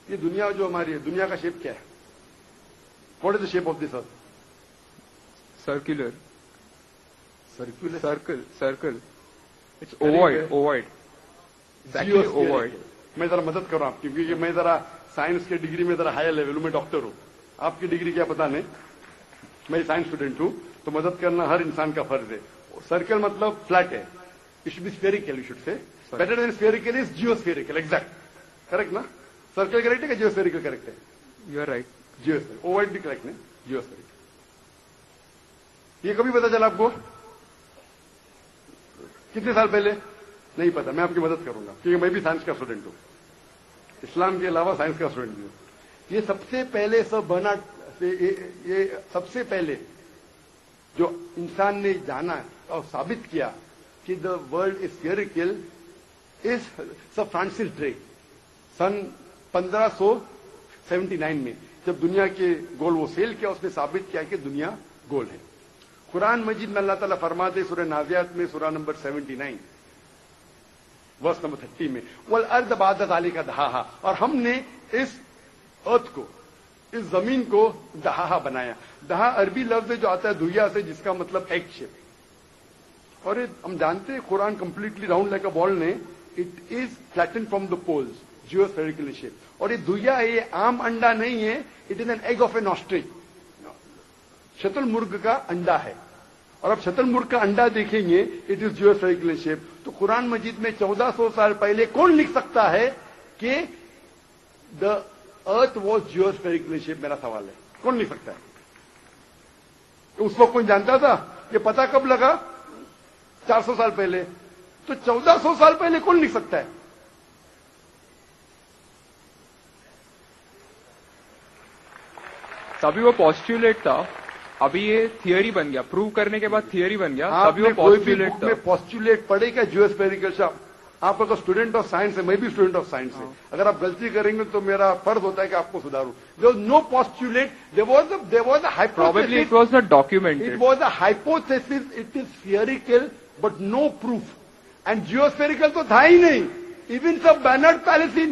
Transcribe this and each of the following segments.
یہ دنیا جو ہماری ہے, دنیا کا شیپ کیا ہے؟ What is the shape of this earth? Circular. Circular. Circle. It's ovoid. Ovoid. میں ذرا مدد کروں آپ کی, کیونکہ میں ذرا سائنس کے ڈگری میں ذرا ہائر لیول ہوں, میں ڈاکٹر ہوں. آپ کی ڈگری کیا پتا نہیں, میں سائنس اسٹوڈنٹ ہوں, تو مدد کرنا ہر انسان کا فرض ہے. سرکل مطلب فلیٹ ہے. It should be spherical, you should say better than spherical is geospherical. Exact, correct نا؟ سرکل کریکٹ ہے کہ جیو اسفیریکل کریکٹ ہے؟ You are right. Geospherical. Ovoid بھی کریکٹ ہے, جیو اسفیریکل. یہ کبھی پتا چلا آپ کو؟ کتنے سال پہلے؟ نہیں پتا. میں آپ کی مدد کروں گا, کیونکہ میں بھی سائنس کا اسٹوڈنٹ ہوں, اسلام کے علاوہ سائنس کا اسٹوڈنٹ بھی ہوں. یہ سب سے پہلے یہ سب سے پہلے جو انسان نے جانا اور ثابت کیا کہ the world is اسفیریکل is sir Francis Drake. سن 1579 میں جب دنیا کے گول وہ سیل کیا, اس نے ثابت کیا کہ دنیا گول ہے. قرآن مجید میں اللہ تعالیٰ فرماتے سورہ نازعات میں سورہ نمبر 79 ورس نمبر 30 میں, والارض بعد ذلک دہاہا, اور ہم نے اس ارتھ کو, اس زمین کو دہاہا بنایا. دہا عربی لفظ ہے جو آتا ہے دھویا سے, جس کا مطلب ایگ شیپ. اور ہم جانتے ہیں قرآن completely round like a ball نے, it is flatten from the poles, geospherical shape. اور یہ دھویا ہے, یہ عام انڈا نہیں ہے, it is an egg of an ostrich. شتر مرغ کا انڈا ہے. اور اب شتر مرغ کا انڈا دیکھیں گے, it is geospherical shape. تو قرآن مجید میں 1400 سال پہلے کون لکھ سکتا ہے کہ دا ارتھ واز جیو اسفیریکل شیپ؟ میرا سوال ہے, کون لکھ سکتا ہے؟ اس وقت کون جانتا تھا؟ یہ پتا کب لگا؟ 400 سال پہلے. تو 1400 سال پہلے کون لکھ سکتا ہے؟ تبھی وہ پوسٹیولیٹ تھا, ابھی یہ تھیوری بن گیا, پروو کرنے کے بعد تھیوری بن گیا. تبھی وہ پوسٹیولیٹ تھا. پوسٹیولیٹ پڑھے گا جیو اسفیریکل شیپ. آپ اگر اسٹوڈنٹ آف سائنس ہے, میں بھی اسٹوڈنٹ آف سائنس ہے, اگر آپ غلطی کریں گے تو میرا فرض ہوتا ہے کہ آپ کو سدھاروں. There was no postulate, there was a Probably it was not documented. It was a hypothesis. It is spherical but no proof. And geospherical تو تھا ہی نہیں. Even Sir Bernard Palissy,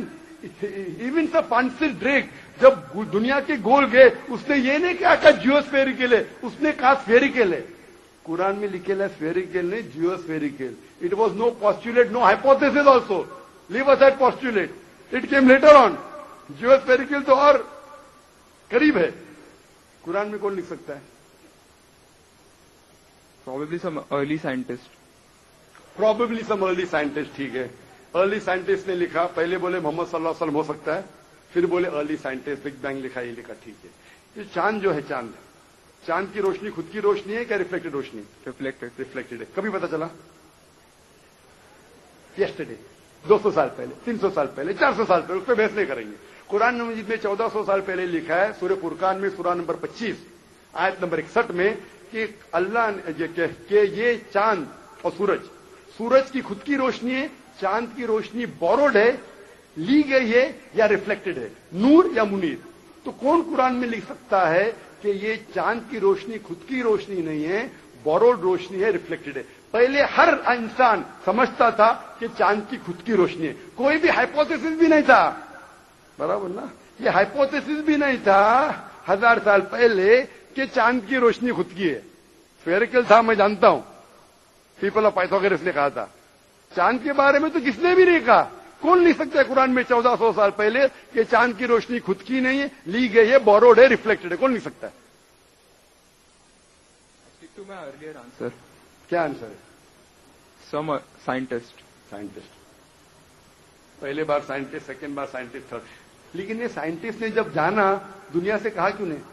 even Sir Francis Drake جب دنیا کے گول گئے, اس نے یہ نہیں کہا جیوسفیریکل ہے, اس نے کہا اسفیریکل ہے. قرآن میں لکھے ہے اسفیریکل نہیں, geospherical. It was no postulate, no hypothesis also. Leave aside postulate, it came later on. Geospherical تو اور قریب ہے. قرآن میں کون لکھ سکتا ہے؟ Probably some early scientist. Probably some early scientist. ٹھیک ہے, ارلی سائنٹسٹ نے لکھا. پہلے بولے محمد صلی اللہ علیہ وسلم ہو سکتا ہے, پھر بولے ارلی سائنٹسٹ, بگ بینگ لکھا, یہ لکھا. ٹھیک ہے. یہ چاند جو ہے, چاند کی روشنی خود کی روشنی ہے کیا ریفلیکٹڈ روشنی؟ ریفلیکٹڈ ہے. کبھی پتا چلا؟ یسٹرڈے, 200 سال پہلے, 300 سال پہلے, 400 سال پہلے. اس پہ بحث نہیں کریں گے. قرآن مجید میں 1400 سال پہلے لکھا ہے سورہ فرقان میں سورہ نمبر 25 آیت نمبر 61 میں کہ اللہ کہ یہ چاند اور سورج کی خود کی روشنی ہے, چاند کی روشنی بوروڈ ہے, لی گئی ہے یا ریفلیکٹڈ ہے, نور یا منیر. تو کون قرآن میں لکھ سکتا ہے کہ یہ چاند کی روشنی خود کی روشنی نہیں ہے, بوروڈ روشنی ہے, ریفلیکٹڈ ہے؟ پہلے ہر انسان سمجھتا تھا کہ چاند کی خود کی روشنی ہے. کوئی بھی ہائپوتھیسس بھی نہیں تھا, برابر نا؟ یہ ہائپوتھیسس بھی نہیں تھا 1000 سال پہلے کہ چاند کی روشنی خود کی ہے. اسفیریکل تھا, میں جانتا ہوں, پیپل آف پائتھاگورس نے کہا تھا. چاند کے بارے میں تو کس نے بھی نہیں کہا. کون لکھ سکتا ہے قرآن میں 1400 سال پہلے کہ چاند کی روشنی خود کی نہیں ہے, لی گئی ہے, بوروڈ ہے, ریفلیکٹڈ ہے؟ کون لکھ سکتا ہے؟ کیا آنسر ہے؟ سم سائنٹسٹ. پہلے بار سائنٹسٹ, سیکنڈ بار سائنٹسٹ, تھرڈ. لیکن یہ سائنٹسٹ نے جب جانا دنیا سے کہا کیوں نہیں؟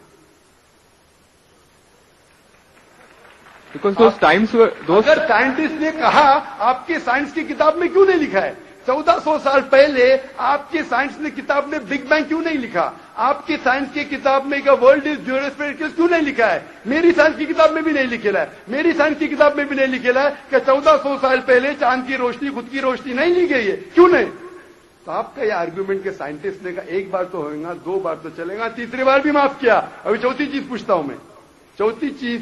اگر سائنٹسٹ نے کہا, آپ کے سائنس کی کتاب میں کیوں نہیں لکھا ہے؟ 1400 سال پہلے آپ کے سائنس نے کتاب میں بگ بینگ کیوں نہیں لکھا؟ آپ کے سائنس کی کتاب میں ورلڈ از جیوسفیریکل کیوں نہیں لکھا ہے؟ میری سائنس کی کتاب میں بھی نہیں لکھا ہے. میری سائنس کی کتاب میں بھی نہیں لکھا ہے کہ 1400 سال پہلے چاند کی روشنی خود کی روشنی نہیں لی گئی ہے. کیوں نہیں؟ تو آپ کا یہ آرگیومنٹ کہ سائنٹسٹ نے کہا ایک بار تو ہوگا, 2 بار تو چلے گا, تیسری بار بھی معاف کیا. ابھی چوتھی چیز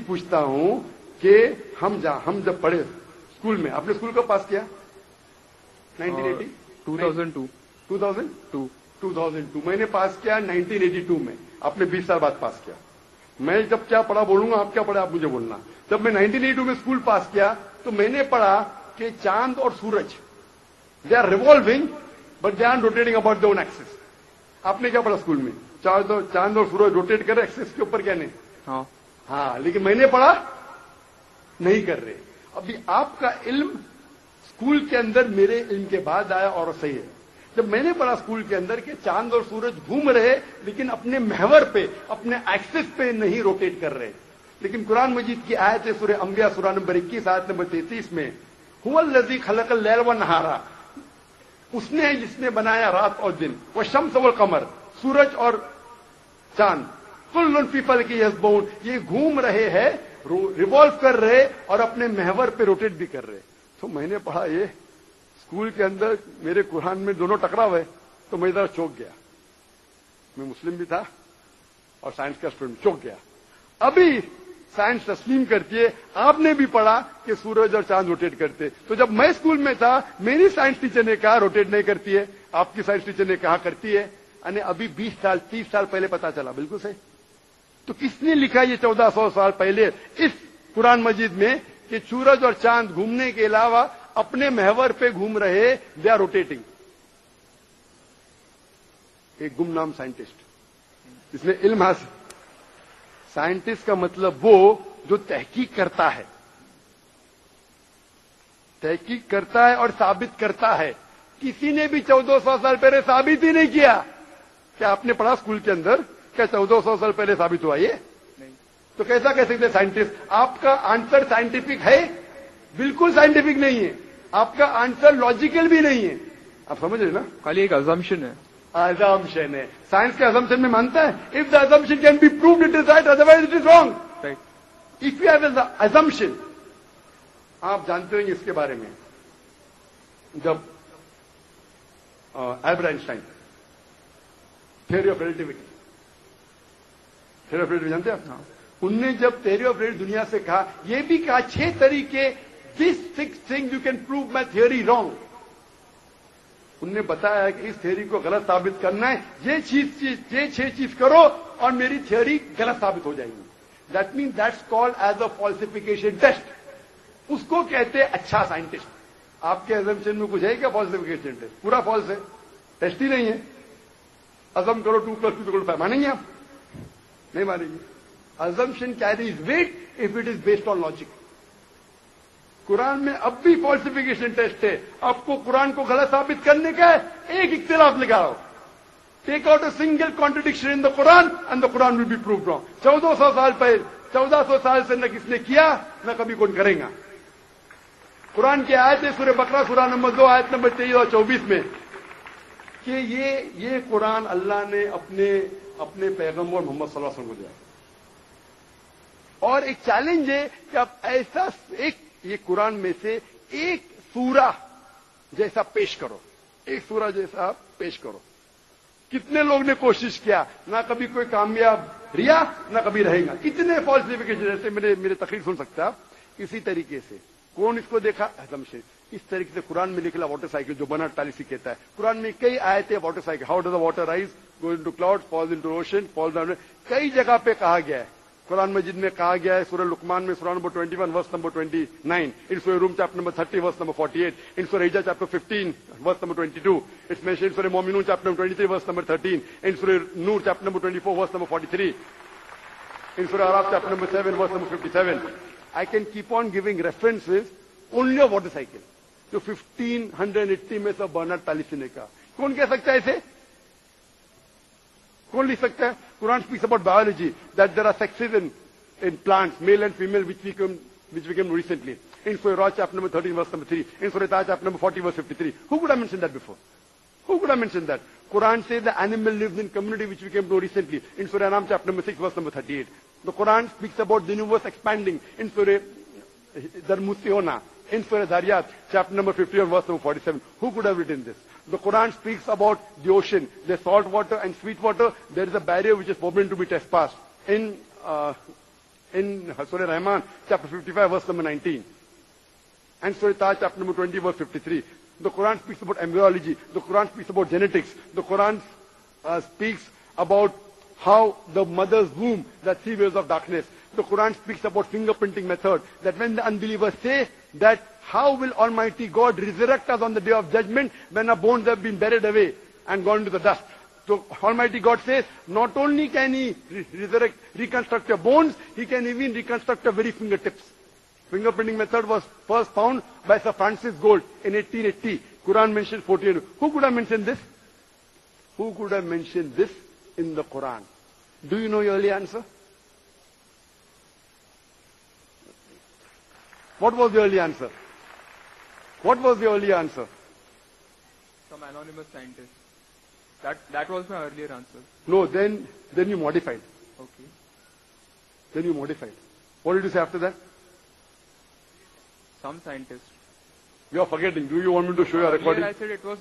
پوچھتا ہوں کہ ہم جب پڑھے اسکول میں, آپ نے اسکول کب پاس کیا؟ 1980 2002. 2002 मैंने पास किया 1982 में, आपने 20 साल बाद पास किया। मैं जब क्या पढ़ा बोलूंगा, आप क्या पढ़ा आप मुझे बोलना। जब मैं 1982 में स्कूल पास किया तो मैंने पढ़ा कि चांद और सूरज they are revolving but they are rotating about their own axis. आपने क्या पढ़ा स्कूल में? चांद और सूरज रोटेट कर रहे एक्सिस के ऊपर, क्या नहीं? हाँ, लेकिन मैंने पढ़ा नहीं कर रहे। अभी आपका इल्म स्कूल के अंदर मेरे इल्म के बाद आया और सही है। जब मैंने पढ़ा स्कूल के अंदर कि चांद और सूरज घूम रहे लेकिन अपने महवर पे, अपने एक्सिस पे नहीं रोटेट कर रहे। लेकिन कुरान मजीद की आयत है सूरह अंबिया सूरह नंबर 21 आयत नंबर 33 में, हुवल्लज़ी खलक़ल लैल व नहारा, उसने है जिसने बनाया रात और दिन, व शम्स वल कमर, सूरज और चांद, कुल्लुन फी फलकिन यस्बहून, ये घूम रहे हैं, रिवॉल्व कर रहे और अपने महवर पे रोटेट भी कर रहे। तो मैंने पढ़ा ये स्कूल के अंदर, मेरे कुरान में दोनों टकराव है, तो मैं इधर चौंक गया। मैं मुस्लिम भी था और साइंस का स्टूडेंट, चौंक गया। अभी साइंस तस्लीम करती है, आपने भी पढ़ा कि सूरज और चांद रोटेट करते। तो जब मैं स्कूल में था मेरी साइंस टीचर ने कहा रोटेट नहीं करती है, आपकी साइंस टीचर ने कहा करती है, यानी अभी 20 साल 30 साल पहले पता चला। बिल्कुल सही। तो किसने लिखा ये 1400 साल पहले इस कुरान मजीद में कि सूरज और चांद घूमने के अलावा अपने महवर पे घूम रहे, दे आर रोटेटिंग? एक गुमनाम साइंटिस्ट, इसने इल्म हासिल। साइंटिस्ट का मतलब वो जो तहकीक करता है, तहकीक करता है और साबित करता है। किसी ने भी 1400 साल पहले साबित ही नहीं किया। क्या आपने पढ़ा स्कूल के अंदर क्या 1400 साल पहले साबित हुआ ये? नहीं। तो कैसा कह सकते साइंटिस्ट? आपका आंसर साइंटिफिक है? बिल्कुल साइंटिफिक नहीं है। आपका आंसर लॉजिकल भी नहीं है। आप समझ रहे ना? खाली एक अजम्पशन है। अजम्पशन है। साइंस के अजम्पशन में मानता है if the assumption can be proved it is right, otherwise it is wrong. Right. If you have the assumption, आप जानते होंगे इसके बारे में, जब Albert Einstein theory of relativity, theory of relativity जानते हैं आप? उनने जब थ्योरी ऑफ रिलेटिविटी दुनिया से कहा, यह भी कहा 6 तरीके, this 6 thing you can prove my theory wrong. उनने बताया कि इस थ्योरी को गलत साबित करना है, ये 6 चीज करो और मेरी थ्योरी गलत साबित हो जाएगी। That mean that's called as a falsification test. उसको कहते हैं अच्छा साइंटिस्ट। आपके अजम्पशन में कुछ है क्या फॉल्सिफिकेशन टेस्ट? पूरा फॉल्स है, टेस्ट ही नहीं है। अजम करो 2 + 2 = 5, मानेंगे आप? नहीं मानेंगे। assumption carries weight if it is based on logic. Quran में अब भी फॉल्सिफिकेशन टेस्ट है। आपको कुरान को गलत साबित करने का है, एक इख्तिलाफ लगाओ, take out a single contradiction in the Quran and the Quran will be proved wrong. 1400 साल पहले, 1400 साल से न किसने किया न कभी कौन करेगा। कुरान की आयत है सूरह बकरा सूरह नंबर 2 आयत नंबर 23 और 24 में कि ये कुरान अल्लाह ने अपने पैगंबर मोहम्मद सल्लल्लाहु अलैहि वसल्लम को दिया। और एक चैलेंज है कि आप ऐसा ये कुरान में से एक सूरा जैसा पेश करो, एक सूरा जैसा पेश करो। कितने लोग ने कोशिश किया, ना कभी कोई कामयाब रिया ना कभी रहेगा। कितने फॉल्सिफिकेशन, जैसे मेरे तकरीर सुन सकते हैं आप, इसी तरीके से कौन इसको देखा? अजम्पशन। इस तरीके से कुरान में निकला वाटर साइकिल, जो बर्नार्ड टैलिसी कहता है। कुरान में कई आयतें water cycle, how does the water rise, go into cloud, falls into ocean, falls down, कई जगह पे कहा गया है। कुरान मजीद में कहा गया है सूरह लुकमान में सूरह नंबर 21 वर्स नंबर 29, इन सूरह रूम chapter number 30 verse number 48, in सूरह हिजर chapter 15 verse number 22, it's mentioned in सूरह मोमिनून chapter number 23 verse number 13, in सूरह नूर chapter number 24 verse number 43, in सूरह अराफ chapter number 7 verse number 57. I can keep on giving references only of water cycle, जो 1580 में सब बर्नार्ड टैलिसी ने कहा। कौन कह सकता है इसे? कौन लिख सकता है? Quran speaks about biology, that there are sexes in plants, male and female, which became recently. In Surah chapter number 13, verse number 3. In Surah Taha chapter number 40, verse 53. Who could have mentioned that before? Who could have mentioned that? Quran says the animal lives in community, which became known recently. In Surah Anam chapter number 6, verse number 38. The Quran speaks about the universe expanding. In Surah Darmusiyona. In Surah Dhariyat, chapter number 51, verse number 47. Who could have written this? The Quran speaks about the ocean. There's salt water and sweet water. There is a barrier which is forbidden to be trespassed. In Surah Rahman, chapter 55, verse number 19. And Surah Taha, chapter number 20, verse 53. The Quran speaks about embryology. The Quran speaks about genetics. The Quran speaks about how the mother's womb, the 3 waves of darkness. The Quran speaks about fingerprinting method, that when the unbelievers say that how will Almighty God resurrect us on the day of judgment when our bones have been buried away and gone to the dust. So Almighty God says, not only can He reconstruct your bones, He can even reconstruct your very fingertips. Fingerprinting method was first found by Sir Francis Gould in 1880. Quran mentions 48. Who could have mentioned this? Who could have mentioned this in the Quran? Do you know your early answer? What was the early answer? What was the early answer? Some anonymous scientist. That was my earlier answer. No, then you modified. Okay. Then you modified. What did you say after that? Some scientist. You are forgetting. Do you want me to show you a recording? I said it was...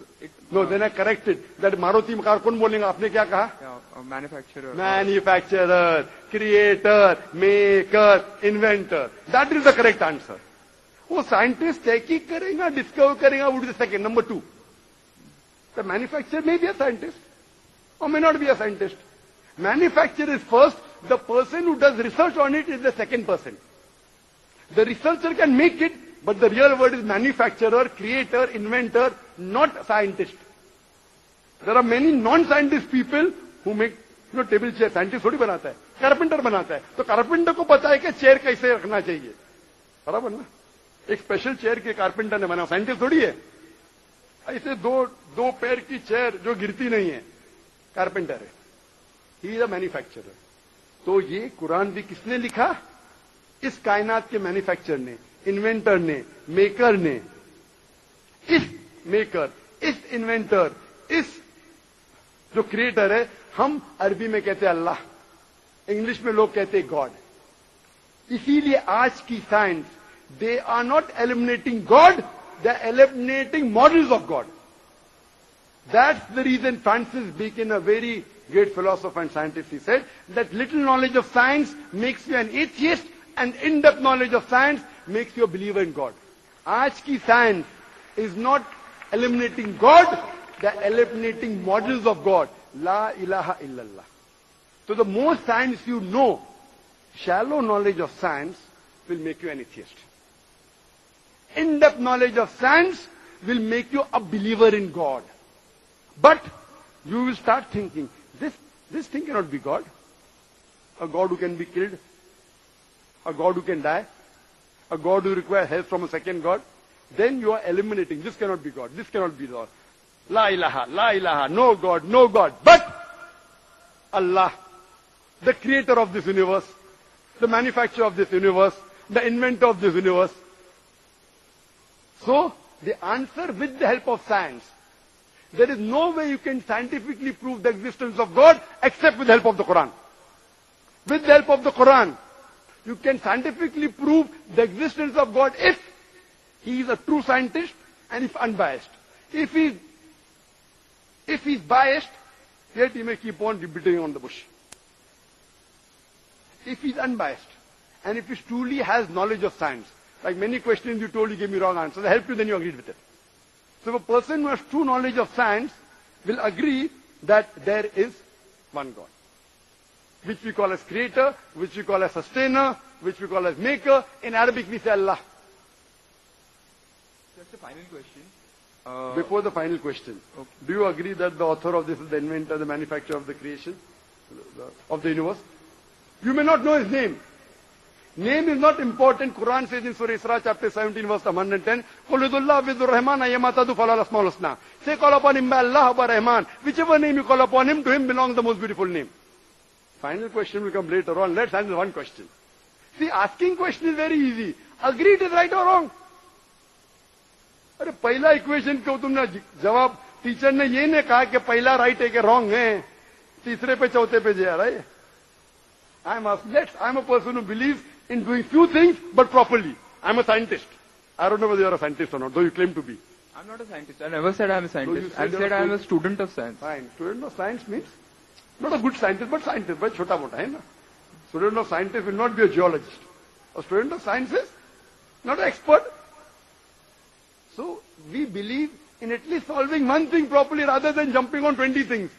No, then I corrected. That Maruti car kaun bolenga? Aapne kya kaha? Yeah, a manufacturer. Manufacturer, creator, maker, inventor. That is the correct answer. वो scientist tahqiq करेगा, discover करेगा, would be the second. Number 2. The manufacturer may be a scientist or may not be a scientist. Manufacturer is first. The person who does research on it is the second person. The researcher can make it, but the real word is manufacturer, creator, inventor, not scientist. There are many non-scientist people who make table chair. Scientist थोड़ी बनाता है, carpenter बनाता है. तो carpenter को पता है कि chair कैसे रखना चाहिए. बराबर ना? एक स्पेशल चेयर के कारपेंटर ने बना, साइंटिस्ट थोड़ी है. ऐसे दो पैर की चेयर जो गिरती नहीं है, कारपेंटर है. He is a manufacturer. तो ये कुरान भी किसने लिखा? इस कायनात के मैन्युफैक्चरर ने, इन्वेंटर ने, मेकर ने. इस मेकर, इस इन्वेंटर, इस जो क्रिएटर है, हम अरबी में कहते हैं अल्लाह, इंग्लिश में लोग कहते हैं गॉड. इसीलिए आज की science, they are not eliminating God, they are eliminating models of God. That's the reason Francis Bacon, a very great philosopher and scientist, he said that little knowledge of science makes you an atheist and in-depth knowledge of science makes you a believer in God. Aaj ki science is not eliminating God, they are eliminating models of God. La ilaha illallah. So the more science you know, shallow knowledge of science will make you an atheist. In-depth knowledge of science will make you a believer in God. But you will start thinking, this thing cannot be God. A God who can be killed. A God who can die. A God who requires help from a second God. Then you are eliminating, this cannot be God, this cannot be God. La ilaha, no God, no God. But Allah, the creator of this universe, the manufacturer of this universe, the inventor of this universe. So, the answer with the help of science. There is no way you can scientifically prove the existence of God except with the help of the Quran. With the help of the Quran, you can scientifically prove the existence of God if he is a true scientist and if unbiased. If he's biased, yet he may keep on beating on the bush. If he's unbiased, and if he truly has knowledge of science, like many questions you told, you gave me wrong answers, I helped you, then you agreed with it. So if a person who has true knowledge of science will agree that there is one God, which we call as creator, which we call as sustainer, which we call as maker. In Arabic we say Allah. Just a final question. Before the final question, okay. Do you agree that the author of this is the inventor, the manufacturer of the creation, of the universe? You may not know his name. Name is not important. Quran says in Surah Isra chapter 17 verse 110, Quludullah vidur Rahman ayyamatadu falal asmaul husna. Say call upon him by Allah or by Rahman. Whichever name you call upon him, to him belongs the most beautiful name. Final question will come later on. Let's answer one question. See, asking question is very easy. Agree it is right or wrong. अरे पहला equation को तुमने जवाब teacher ने ये नहीं कहा कि पहला राइट है कि रॉन्ग है, तीसरे पे चौथे पे जा रहा है. I'm a person who believes in doing few things but properly. I'm a scientist. I don't know whether you're a scientist or not, though you claim to be. I'm not a scientist. I never said I'm a scientist. I said I'm a student of science. Fine. Student of science means not a good scientist, but scientist. But chota mota hai na. Student of scientist will not be a geologist. A student of science is not an expert. So we believe in at least solving one thing properly rather than jumping on 20 things.